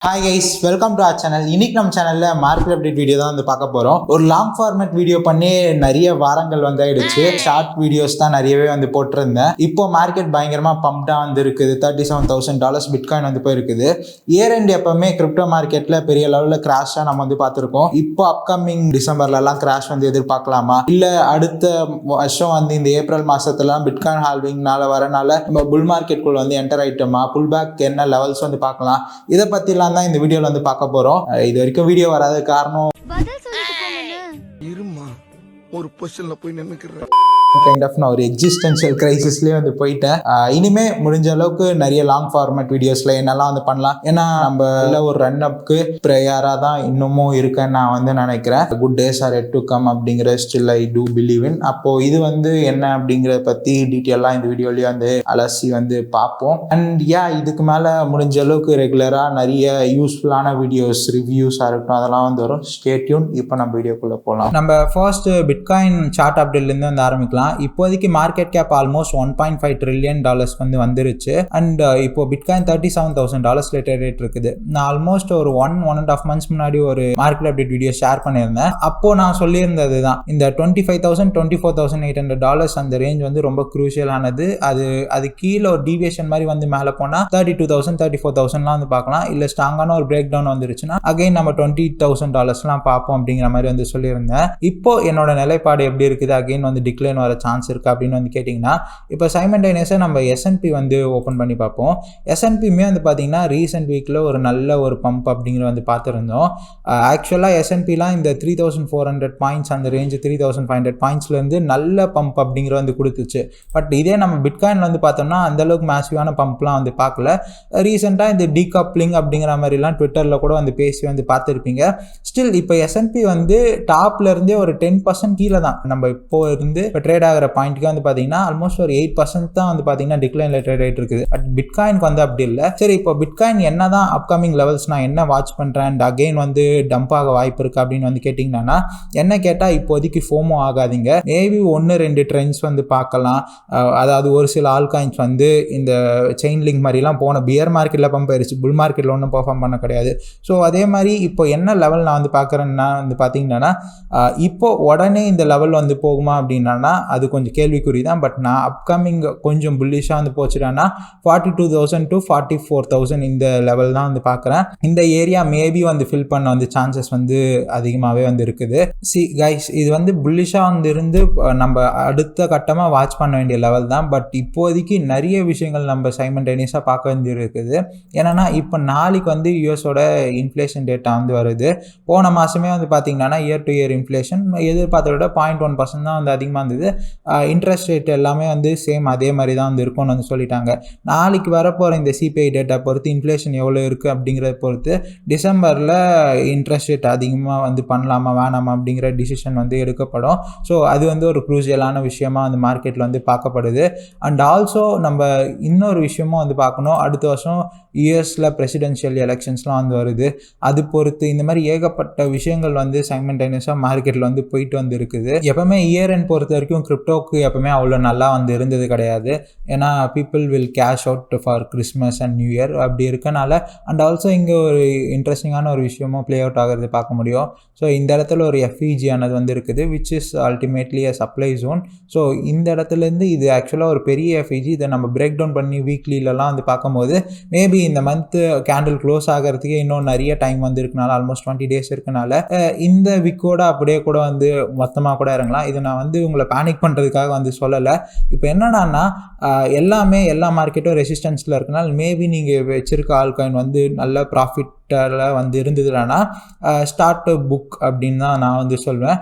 Hi guys, welcome to R channel. இன்னைக்கு நம்ம சேனலில் மார்க்கெட் அப்டேட் வீடியோ தான் பார்க்க போகிறோம். ஒரு லாங் ஃபார்மேட் வீடியோ பண்ணி நிறைய வாரங்கள் ஆயிடுச்சு. ஷார்ட் வீடியோஸ் தான் நிறையவே போட்டிருந்தேன். இப்போ மார்க்கெட் பயங்கரமாக பம்ப்டாக இருக்குது. $37,000 பிட்காயின் போயிருக்குது. இயர் எண்ட் எப்பவுமே கிரிப்டோ மார்க்கெட்டில் பெரிய லெவலில் கிராஷாக நம்ம பார்த்துருக்கோம். இப்போ அப்கமிங் டிசம்பர்லலாம் கிராஷ் எதிர்பார்க்கலாமா, இல்லை அடுத்த வருஷம் இந்த ஏப்ரல் மாதத்துலாம் பிட்காயின் ஹால்விங்னால வரனால நம்ம புல் மார்க்கெட்டுக்குள்ள என்டர் ஆயிட்டோமா, புல் பேக் என்ன லெவல்ஸ் பார்க்கலாம். இதை பற்றிலாம் தான் இந்த வீடியோல பார்க்க போறோம். இது வரைக்கும் வீடியோ வராத காரணம் ஒரு பொசிஷன்ல போய் நின்னுக்கிறேன். கைண்ட் ஆஃப் நான் ஒரு எக்ஸிஸ்டென்ஷியல் கிரைசிஸ்லேயே போயிட்டேன். இனிமே முடிஞ்ச அளவுக்கு நிறைய லாங் ஃபார்மேட் வீடியோஸ்ல என்னெல்லாம் பண்ணலாம். ஏன்னா நம்ம ஒரு ரன் அப்க்கு ப்ரேயரா தான் இன்னமும் இருக்குன்னு நான் நினைக்கிறேன். Good days are yet to come அப்படிங்கிற still I do believe in. அப்போ இது என்ன அப்படிங்கிறத பத்தி டீட்டெயிலாக இந்த வீடியோலயே அலசி பார்ப்போம். அண்ட் இதுக்கு மேல முடிஞ்ச அளவுக்கு ரெகுலரா நிறைய யூஸ்ஃபுல்லான வீடியோஸ், ரிவ்யூஸா இருக்கட்டும், அதெல்லாம் வரும். Stay tune. இப்போ நம்ம வீடியோக்குள்ள போகலாம். நம்ம ஃபர்ஸ்ட் பிட்காயின் சார்ட் அப்டேட்ல இருந்து ஆரம்பிக்கலாம். இப்போதைக்கு மார்க்கெட் கேப் ஆல்மோஸ்ட் $1.5 trillion வந்துருச்சு. அண்ட் இப்போ பிட்காயின் $37,000 ட்ரேட் இருக்குது. நான் ஆல்மோஸ்ட் ஒரு 1.5 months முன்னாடி ஒரு மார்க்கெட் அப்டேட் வீடியோ ஷேர் பண்ணியிருந்தேன். அப்போ நான் சொல்லியிருந்தது தான், இந்த $25,000 $24,800 அந்த ரேஞ்ச் ரொம்ப குரூஷியலானது. அது கீழே ஒரு டீவியேஷன் மாதிரி மேலே போனால் 32,000 34,000 பார்க்கலாம். இல்லை ஸ்ட்ராங்கான ஒரு பிரேக் டவுன் வந்துருச்சுன்னா அகைன் நம்ம $20,000 பார்ப்போம் அப்படிங்கிற மாதிரி சொல்லியிருந்தேன். இப்போ என்னோட நிலைப்பாடு எப்படி இருக்குது, அகைன் டிக்ளைன் வர சான்ஸ் இருக்கு அப்படின்னு கேட்டிங்கன்னா, இப்போ சைமல்டேனியஸாக நம்ம S&P ஓப்பன் பண்ணி பார்ப்போம். S&P-மே பார்த்தீங்கன்னா ரீசெண்ட் வீக்கில் ஒரு நல்ல ஒரு பம்ப் அப்படிங்கிற பார்த்துருந்தோம். ஆக்சுவலாக S&P-லாம் இந்த 3,400 பாயிண்ட்ஸ் அந்த ரேஞ்சு 3,500 பாயிண்ட்ஸ்லேருந்து நல்ல பம்ப் அப்படிங்கிற கொடுத்துச்சு. பட் இதே நம்ம பிட்காயின் பார்த்தோம்னா அந்தளவுக்கு மேசிவான பம்ப்லாம் பார்க்கல. ரீசெண்டாக இந்த டீகப்ளிங் அப்படிங்கிற மாதிரிலாம் ட்விட்டரில் கூட பேசி பார்த்துருப்பீங்க. ஸ்டில் இப்போ S&P டாப்ல இருந்தே ஒரு 10% கீழே தான் நம்ம இப்போ இருந்து இப்போ ட்ரேட் ஆகிற பாயிண்ட்க்கு பார்த்தீங்கன்னா ஆல்மோஸ்ட் ஒரு 8% தான் பார்த்தீங்கன்னா டிக்ளைன்ல ட்ரேட் ஆகிட்டு இருக்குது. பட் பிட்காயினுக்கு அப்படி இல்லை. சரி, இப்போ பிட்காயின் என்னதான் அப்கமிங் லெவல்ஸ் நான் என்ன வாட்ச் பண்ணுறேன் அண்ட் அகெயின் டம்ப் ஆக வாய்ப்பு இருக்கு அப்படின்னு கேட்டிங்கன்னா, என்ன கேட்டால் இப்போதைக்கு ஃபோமோ ஆகாதீங்க. மேபி 1-2 ட்ரெண்ட்ஸ் பார்க்கலாம். அதாவது ஒரு சில ஆல் காயின்ஸ் இந்த செயின் லிங்க் மாதிரிலாம் போன பியர் மார்க்கெட்டில் பம்ப் ஆயிடுச்சு, புல் மார்க்கெட்டில் ஒன்றும் பெர்ஃபார்ம் பண்ண கிடையாது. ஸோ அதே மாதிரி இப்போ என்ன லெவல் நான் பார்க்குறேன்னா பார்த்தீங்கன்னா, இப்போ உடனே இந்த லெவல் போகுமா அப்படின்னா அது கொஞ்சம் கேள்விக்குறி தான். பட் நான் அப்கமிங் கொஞ்சம் புல்லிஷாக போச்சுட்டான்னா 42,000 to 44,000 இந்த லெவல் தான் பார்க்குறேன். இந்த ஏரியா மேபி ஃபில் பண்ண சான்சஸ் அதிகமாகவே இருக்குது. சி கைஸ், இது புல்லிஷாக இருந்து நம்ம அடுத்த கட்டமாக வாட்ச் பண்ண வேண்டிய லெவல் தான். பட் இப்போதைக்கு நிறைய விஷயங்கள் நம்ம சைமல்டேனியஸாக பார்க்க வேண்டியது இருக்குது. ஏன்னா இப்போ நாளைக்கு யூஎஸோட இன்ஃப்ளேஷன் டேட்டா வருது. போன மாதமே பார்த்தீங்கன்னா இயர் டு இயர் இன்ஃப்ளேஷன் எதிர்பார்த்த விட 0.1% தான் அதிகமாக இருந்தது. இன்ட்ரெஸ்ட் ரேட் எல்லாமே சேம் அதே மாதிரி தான் இருக்கும்னு சொல்லிட்டாங்க. நாளைக்கு வரப்போகிற இந்த சிபிஐ டேட்டா பொறுத்து இன்ஃப்ளேஷன் எவ்வளோ இருக்குது அப்படிங்கிறத பொறுத்து டிசம்பரில் இன்ட்ரெஸ்ட் ரேட் அதிகமாக பண்ணலாமா வேணாமா அப்படிங்கிற டிசிஷன் எடுக்கப்படும். ஸோ அது ஒரு குரூசியலான விஷயமா அந்த மார்க்கெட்டில் பார்க்கப்படுது. அண்ட் ஆல்சோ நம்ம இன்னொரு விஷயமும் பார்க்கணும். அடுத்த வருஷம் யூஎஸில் பிரசிடென்ஷியல் எலெக்ஷன்ஸ்லாம் வருது. அது பொறுத்து இந்த மாதிரி ஏகப்பட்ட விஷயங்கள் சைமல்டேனியஸாக மார்க்கெட்டில் போயிட்டு இருக்குது. எப்பவுமே இயர் எண்ட் பொறுத்த வரைக்கும் கிரிப்டோக்கு எப்பவுமே அவ்வளோ நல்லா இருந்தது கிடையாது. ஏன்னா people will cash out for Christmas and new year அப்படி இருக்கனால. அண்ட் ஆல்சோ இங்கே ஒரு இன்ட்ரெஸ்டிங்கான ஒரு விஷயமும் ப்ளே அவுட் ஆகிறது பார்க்க முடியும். ஸோ இந்த இடத்துல ஒரு FEG ஆனது இருக்குது, which is ultimately a supply zone. So இந்த இடத்துலேருந்து இது ஆக்சுவலாக ஒரு பெரிய FEG. இதை நம்ம பிரேக் டவுன் பண்ணி வீக்லிலலாம் பார்க்கும்போது மேபி இந்த மந்த்து கேண்டில் க்ளோஸ் ஆகிறதுக்கு இன்னும் நிறைய டைம் இருக்கனால ஆல்மோஸ்ட் 20 days இருக்கனால இந்த வீக்கோட அப்படியே கூட மொத்தமாக கூட இறங்கலாம். இதை நான் உங்களை பேனிக் பண்ணுறதுக்காக சொல்லலை. இப்போ என்னடான்னா எல்லா மார்க்கெட்டும் ரெசிஸ்டன்ஸில் இருக்கனால மேபி நீங்கள் வச்சிருக்க ஆல்காயின் நல்ல ப்ராஃபிட் இருந்ததுன்னா ஸ்டார்ட் புக் அப்படின்னு தான் நான் சொல்வேன்.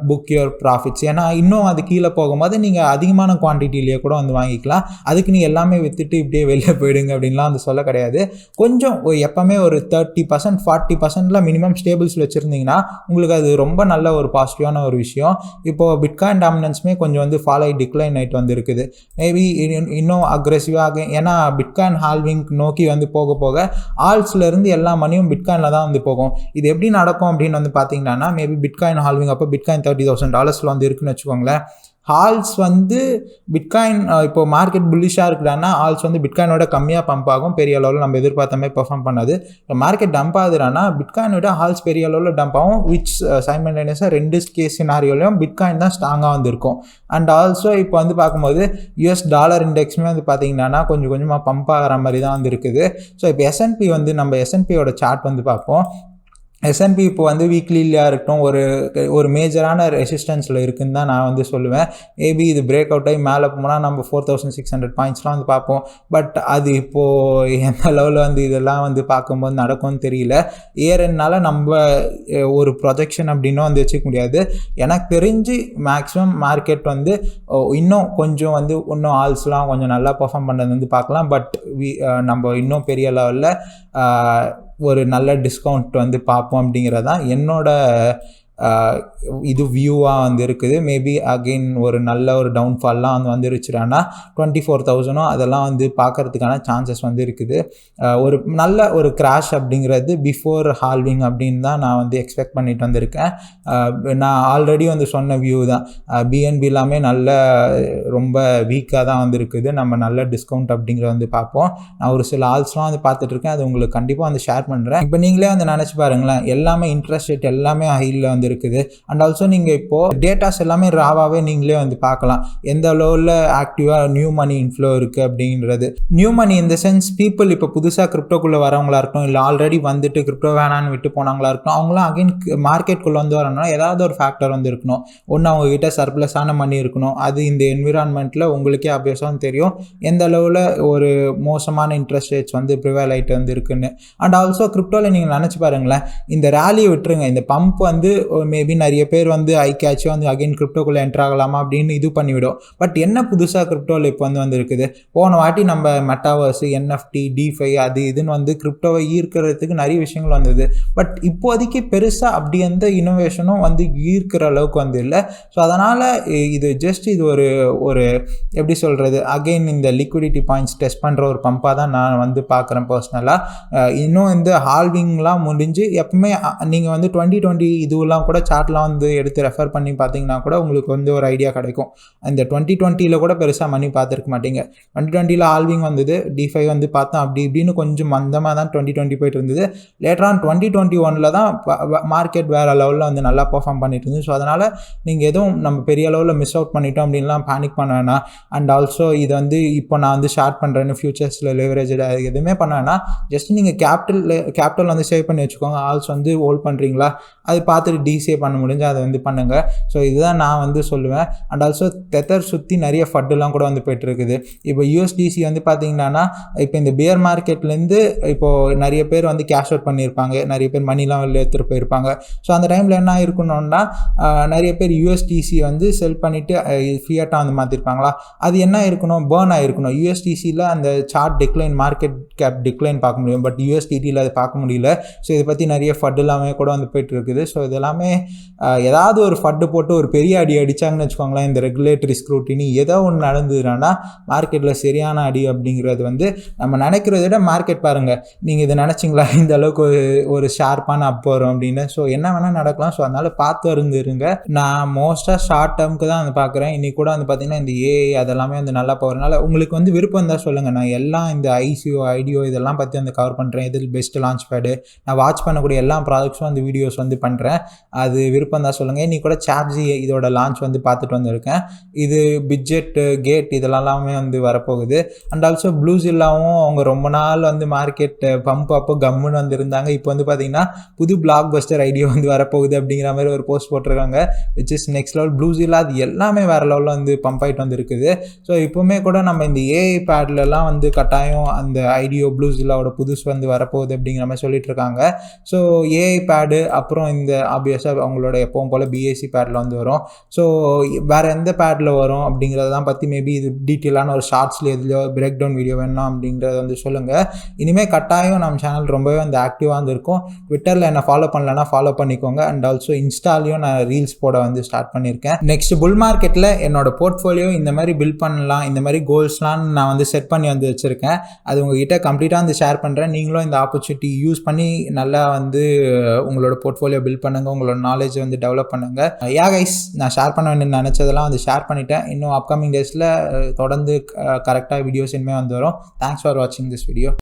Book your profits. ஏன்னா இன்னும் அது கீழே போகும்போது நீங்கள் அதிகமான குவான்டிட்டிலேயே கூட வாங்கிக்கலாம். அதுக்கு நீ எல்லாமே விற்றுட்டு இப்படியே வெளியே போயிடுங்க அப்படின்லாம் சொல்ல கிடையாது. கொஞ்சம் எப்போவுமே ஒரு 30% 40% மினிமம் ஸ்டேபிள்ஸ் வச்சுருந்தீங்கன்னா உங்களுக்கு அது ரொம்ப நல்ல ஒரு பாசிட்டிவான ஒரு விஷயம். இப்போது பிட்காயின் டாமினன்ஸுமே கொஞ்சம் ஃபால் ஆகி டிக்ளைன் ஆகிட்டு இருக்குது. மேபி இன்னும் அக்ரெசிவாக, ஏன்னா பிட்காயின் ஹால்விங் நோக்கி போக போக ஆல்ஸ்லேருந்து எல்லா மணியும் பிட்காயினில் தான் போகும். இது எப்படி நடக்கும் அப்படின்னு பார்த்தீங்கன்னா, மேபி பிட்காயின் ஹால்விங் அப்போ பிட்காயின் $30,000 இருக்குன்னு வச்சுக்கோங்களேன். ஹால்ஸ் வந்து பிட்காயின் இப்போ மார்க்கெட் புல்லிஷாக இருக்குறான்னா ஹால்ஸ் வந்து பிட்காயினோட கம்மியாக பம்ப் ஆகும், பெரிய அளவில் நம்ம எதிர்பார்த்த மாதிரி பெர்ஃபார்ம் பண்ணாது. இப்போ மார்க்கெட் டம்ப் ஆகுதுன்னா பிட்காயினோட ஹால்ஸ் பெரிய அளவில் டம்ப் ஆகும், விச் சைமல்டேனியஸாக 2 கேஸ் சினாரியோலையும் பிட்காயின் தான் ஸ்ட்ராங்காக வந்திருக்கும். அண்ட் ஆல்சோ இப்போ வந்து பார்க்கும்போது US டாலர் இண்டெக்ஸுமே வந்து பார்த்தீங்கன்னா கொஞ்சம் கொஞ்சமாக பம்ப் ஆகிற மாதிரி தான் வந்து இருக்குது. ஸோ இப்போ S&P வந்து நம்ம S&Pயோட சார்ட் வந்து பார்ப்போம். S&P இப்போ வந்து வீக்லியாக இருக்கட்டும் ஒரு மேஜரான ரெசிஸ்டன்ஸில் இருக்குன்னு தான் நான் வந்து சொல்லுவேன். மேபி இது பிரேக் அவுட் ஆகி மேலே போனால் நம்ம 4600 பாயிண்ட்ஸ்லாம் வந்து பார்ப்போம். பட் அது இப்போது எந்த லெவலில் வந்து இதெல்லாம் வந்து பார்க்கும்போது நடக்கும்னு தெரியல. ஏறனால நம்ம ஒரு ப்ரொஜெக்ஷன் அப்படின்னு வந்து வச்சுக்க முடியாது. எனக்கு தெரிஞ்சு மேக்ஸிமம் மார்க்கெட் வந்து இன்னும் கொஞ்சம் வந்து இன்னும் ஆல்ஸ்லாம் கொஞ்சம் நல்லா பர்ஃபார்ம் பண்ணுறது வந்து பார்க்கலாம். பட் நம்ம இன்னும் பெரிய லெவலில் ஒரு நல்ல டிஸ்கவுண்ட் வந்து பார்ப்போம் அப்படிங்கிறதான் என்னோட இது வியூவாக வந்து இருக்குது. மேபி அகெயின் ஒரு நல்ல ஒரு டவுன்ஃபால்லாம் வந்து வந்துருச்சுன்னா 24,000 அதெல்லாம் வந்து பார்க்கறதுக்கான சான்சஸ் வந்து இருக்குது. ஒரு நல்ல ஒரு கிராஷ் அப்படிங்கிறது பிஃபோர் ஹால்விங் அப்படின்னு தான் நான் வந்து எக்ஸ்பெக்ட் பண்ணிட்டு வந்திருக்கேன். நான் ஆல்ரெடி வந்து சொன்ன வியூ தான். BNB எல்லாமே நல்ல ரொம்ப வீக்காக தான் வந்து இருக்குது. நம்ம நல்ல டிஸ்கவுண்ட் அப்படிங்கிறத வந்து பார்ப்போம். நான் ஒரு சில ஆல்ஸ்லாம் வந்து பார்த்துட்ருக்கேன், அது உங்களுக்கு கண்டிப்பாக வந்து ஷேர் பண்ணுறேன். இப்போ நீங்களே வந்து நினச்சி பாருங்களேன், எல்லாமே இன்ட்ரெஸ்ட் ரேட் எல்லாமே ஹையில் வந்து இருக்குது. அண்ட் ஆல்சோ நீங்கள் இப்போது டேட்டாஸ் எல்லாமே ராவாகவே நீங்களே வந்து பார்க்கலாம் எந்த அளவில் ஆக்டிவாக நியூ மணி இன்ஃப்ளோ இருக்குது அப்படின்றது. நியூ மணி இந்த சென்ஸ் பீப்புள் இப்போ புதுசாக கிரிப்டோக்குள்ளே வரவங்களா இருக்கட்டும், இல்லை ஆல்ரெடி வந்துட்டு கிரிப்டோ வேணான்னு விட்டு போனவங்களா இருக்கட்டும், அவங்களாம் அகைன் மார்க்கெட்டுக்குள்ளே வந்து வரணும்னா ஏதாவது ஒரு ஃபேக்டர் வந்து இருக்கணும். ஒன்று அவங்ககிட்ட சர்ப்ளஸான மணி இருக்கணும். அது இந்த என்விரான்மெண்ட்டில் உங்களுக்கே ஆப்வியஸாக தெரியும் எந்த அளவில் ஒரு மோசமான இன்ட்ரெஸ்ட் ரேட்ஸ் வந்து ப்ரிவேல் ஆகிட்டு வந்து இருக்குன்னு. அண்ட் ஆல்சோ கிரிப்டோவில் நீங்கள் நினச்சி பாருங்களேன், இந்த ரேலியை விட்டுருங்க, இந்த பம்ப் வந்து மேபி நிறைய பேர் வந்து ஐகேட்சி வந்து அகைன் கிரிப்டோக்குள்ளே என்ட்ரு ஆகலாமா அப்படின்னு இது பண்ணிவிடும். பட் என்ன புதுசாக கிரிப்டோவில் இப்போ வந்து இருக்குது, போன வாட்டி நம்ம மெட்டாவர்ஸ், NFT, டிஃபை அது இதுன்னு வந்து கிரிப்டோவை ஈர்க்கிறதுக்கு நிறைய விஷயங்கள் வந்தது. பட் இப்போதைக்கு பெருசாக அப்படி எந்த இனோவேஷனும் வந்து ஈர்க்கிற அளவுக்கு வந்து இல்லை. ஸோ அதனால் இது ஜஸ்ட் இது ஒரு எப்படி சொல்கிறது, அகெயின் இந்த லிக்விடிட்டி பாயிண்ட்ஸ் டெஸ்ட் பண்ணுற ஒரு பம்பாக தான் நான் வந்து பார்க்குறேன் பர்சனலாக. இன்னும் இந்த ஹால்விங்லாம் முடிஞ்சு எப்பவுமே நீங்கள் வந்து 2020 இதுவெல்லாம் கூட சார்ட்லாம் வந்து எடுத்து ரெஃபர் பண்ணி பார்த்தீங்கன்னா கூட உங்களுக்கு வந்து ஒரு ஐடியா கிடைக்கும். இந்த 2020 கூட பெருசாக மணி பார்த்துருக்க மாட்டீங்க. 2020 ஹால்விங் வந்தது, டிஃபை வந்து பார்த்தோம், அப்படி இப்படின்னு கொஞ்சம் மந்தமாக தான் 2020 போயிட்டு இருந்தது. லேட்டரான் 2021 தான் மார்க்கெட் வேறு லெவலில் வந்து நல்லா பர்ஃபார்ம் பண்ணிட்டு இருந்தது. ஸோ அதனால் நீங்கள் எதுவும் நம்ம பெரிய லெவலில் மிஸ் அவுட் பண்ணிட்டோம் அப்படின்லாம் பேனிக் பண்ண வேணாம். அண்ட் ஆல்சோ இது வந்து இப்போ நான் வந்து ஷார்ட் பண்ணுறேன்னு ஃபியூச்சர்ஸில் லெவரேஜ் எதுவுமே பண்ண வேணாம். ஜஸ்ட் நீங்கள் கேபிட்டல் வந்து சேவ் பண்ணி வச்சுக்கோங்க. ஆல்சோ வந்து ஹோல்ட் பண்ணுறீங்களா அது பார்த்துட்டு டிசிஏ பண்ண முடிஞ்சு அதை வந்து பண்ணுங்கள். ஸோ இதுதான் நான் வந்து சொல்லுவேன். அண்ட் ஆல்சோ தெத்தர் சுற்றி நிறைய ஃபட்டுலாம் கூட வந்து போய்ட்டுருக்குது. இப்போ USDC வந்து பார்த்தீங்கன்னா இப்போ இந்த பியர் மார்க்கெட்லேருந்து இப்போது நிறைய பேர் வந்து கேஷ் அவுட் பண்ணியிருப்பாங்க, நிறைய பேர் மணிலாம் வெளில எடுத்துகிட்டு போயிருப்பாங்க. ஸோ அந்த டைமில் என்ன இருக்கணும்னா நிறைய பேர் USDC வந்து செல் பண்ணிவிட்டு ஃபியட்டாக வந்து மாற்றிருப்பாங்களா, அது என்ன இருக்கணும், பேர்ன் ஆகிருக்கணும். USDCயில் அந்த chart decline, market cap decline பார்க்க முடியும், பட் USDTயில் அதை பார்க்க முடியல. ஸோ இதை பற்றி நிறைய ஃபட் எல்லாமே கூட வந்து போய்ட்டுருக்குது. ஸோ இதெல்லாமே ஏதாவது ஒரு ஃபட்டு போட்டு ஒரு பெரிய அடி அடித்தாங்கன்னு வச்சுக்கோங்களேன், இந்த ரெகுலேட்டரி ஸ்க்ரூட்டினி ஏதோ ஒன்று நடந்ததுன்னா மார்க்கெட்டில் சரியான அடி அப்படிங்கிறது வந்து நம்ம நினைக்கிறத விட மார்க்கெட் பாருங்கள், நீங்கள் இதை நினச்சிங்களா இந்த அளவுக்கு ஒரு ஷார்ப்பான அப் வரும் அப்படின்னு. ஸோ என்ன வேணால் நடக்கலாம். ஸோ அதனால் பார்த்து இருந்துருங்க. நான் மோஸ்ட்டாக ஷார்ட் டேர்முக்கு தான் வந்து பார்க்குறேன். இன்றைக்கி கூட வந்து பார்த்திங்கன்னா இந்த AI அதெல்லாமே வந்து நல்லா போகிறதுனால உங்களுக்கு வந்து விருப்பம் தான் சொல்லுங்கள். நான் எல்லாம் இந்த IDO இதெல்லாம் பற்றி வந்து கவர் பண்ணுறேன். இதில் பெஸ்ட் லான்ச் பேடு, நான் வாட்ச் பண்ணக்கூடிய எல்லா ப்ராடக்ட்ஸும் அந்த வீடியோஸ் வந்து பண்ணுறேன். அது விருப்பம் தான் சொல்லுங்கள். இன்றைக்கி கூட சார்ஜி இதோட லான்ச் வந்து பார்த்துட்டு வந்திருக்கேன். இது பிட்ஜெட் கேட் இதெல்லாமே வந்து வரப்போகுது. அண்ட் ஆல்சோ ப்ளூஸில்லாவும் அவங்க ரொம்ப நாள் வந்து மார்க்கெட் பம்ப் அப்போ கம்முன்னு வந்து இருந்தாங்க. இப்போ வந்து பார்த்திங்கன்னா புது பிளாக் பஸ்டர் ஐடியா வந்து வரப்போகுது அப்படிங்கிற மாதிரி ஒரு போஸ்ட் போட்டிருக்காங்க, விச் இஸ் நெக்ஸ்ட் லெவல். ப்ளூஸில்லா அது எல்லாமே வேறு லெவலில் வந்து பம்ப் ஆகிட்டு வந்துருக்குது. ஸோ இப்போவுமே கூட நம்ம இந்த AI பேட்லலாம் வந்து கட்டாயம் அந்த ஐடியோ ப்ளூஸில்லாவோட புதுசு வந்து வரப்போகுது அப்படிங்கிற மாதிரி சொல்லிட்டு இருக்காங்க. ஸோ AI பேடு அப்புறம் இந்த ஆப்வியஸாக அவங்களோட எப்பவும் போல் BAC பேடில் வந்து வரும். ஸோ வேறு எந்த பேடில் வரும் அப்படிங்கிறதான் பற்றி மேபி இது டீட்டெயிலான ஒரு ஷார்ட்ஸில் எதுலையோ பிரேக் டவுன் வீடியோ வேணும் அப்படிங்கிறத வந்து சொல்லுங்கள். இனிமேல் கட்டாயம் நம்ம சேனல் ரொம்பவே வந்து ஆக்டிவாக வந்து இருக்கும். ட்விட்டரில் என்ன ஃபாலோ பண்ணலன்னா ஃபாலோ பண்ணிக்கோங்க. அண்ட் ஆல்சோ இன்ஸ்டாலையும் நான் ரீல்ஸ் போட வந்து ஸ்டார்ட் பண்ணியிருக்கேன். நெக்ஸ்ட் புல் மார்க்கெட்டில் என்னோட போர்ட்ஃபோலியோ இந்த மாதிரி பில்ட் பண்ணலாம், இந்த மாதிரி கோல்ஸ்லாம் நான் வந்து செட் பண்ணி வந்து வச்சுருக்கேன். அது உங்ககிட்ட கம்ப்ளீட்டாக வந்து ஷேர் பண்ணுறேன். நீங்களும் இந்த ஆப்பர்ச்சுனிட்டி யூஸ் பண்ணி நல்லா வந்து உங்களோட போர்ட்ஃபோலியோ பில்ட் பண்ணுங்கள். உங்களோட உங்களோட நாலேஜ் வந்து டெவலப் பண்ணுங்க. கைஸ் நான் ஷேர் பண்ண வேண்டிய நினச்சதெல்லாம் வந்து ஷேர் பண்ணிட்டேன். இன்னும் அப்கமிங் டேஸில் தொடர்ந்து கரெக்டாக வீடியோஸ் இனிமேல் வந்து வரும். தேங்க்ஸ் ஃபார் வாட்சிங் திஸ் வீடியோ.